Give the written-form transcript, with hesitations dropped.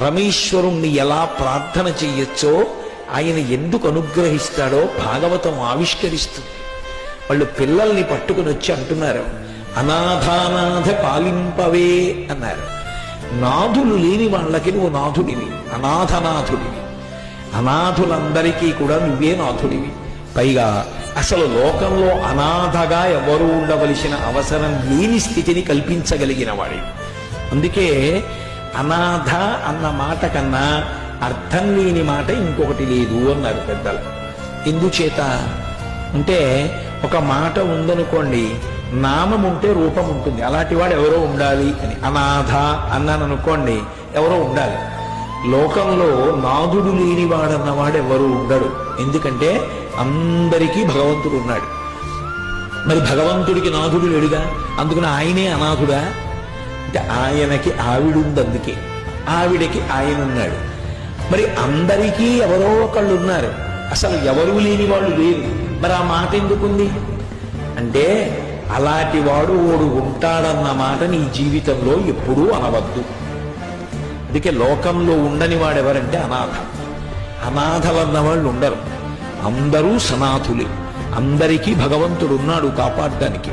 పరమేశ్వరుణ్ణి ఎలా ప్రార్థన చెయ్యొచ్చో ఆయన ఎందుకు అనుగ్రహిస్తాడో భాగవతం ఆవిష్కరిస్తుంది. వాళ్ళు పిల్లల్ని పట్టుకుని వచ్చి అంటున్నారు, అనాథానాథ పాలింపవే అన్నారు. నాథులు లేని వాళ్ళకి నువ్వు నాథుడివి, అనాథనాథుడివి. అనాథులందరికీ కూడా నువ్వే నాథుడివి. పైగా అసలు లోకంలో అనాథగా ఎవరు ఉండవలసిన అవసరం లేని స్థితిని కల్పించగలిగిన వాడి. అందుకే అనాథ అన్న మాట కన్నా అర్థం లేని మాట ఇంకొకటి లేదు అన్నారు పెద్దలు. ఎందుచేత అంటే ఒక మాట ఉందనుకోండి, నామం ఉంటే రూపం ఉంటుంది, అలాంటి వాడు ఎవరో ఉండాలి అని. అనాథ అన్నాను అనుకోండి, ఎవరో ఉండాలి. లోకంలో నాథుడు లేనివాడన్నవాడు ఎవరు ఉండడు. ఎందుకంటే అందరికీ భగవంతుడు ఉన్నాడు. మరి భగవంతుడికి నాథుడు లేడుగా, అందుకని ఆయనే అనాథుడా అంటే ఆయనకి ఆవిడుంది, అందుకే ఆవిడకి ఆయన ఉన్నాడు. మరి అందరికీ ఎవరో ఒకళ్ళు ఉన్నారు, అసలు ఎవరు లేని వాళ్ళు లేరు. మరి ఆ మాట ఎందుకుంది అంటే అలాంటి వాడు ఓడు ఉంటాడన్న మాట నీ జీవితంలో ఎప్పుడూ అనవద్దు. అందుకే లోకంలో ఉండని వాడెవరంటే అనాథ. అనాథలన్న వాళ్ళు ఉండరు, అందరూ సనాథులే. అందరికీ భగవంతుడు ఉన్నాడు కాపాడడానికి.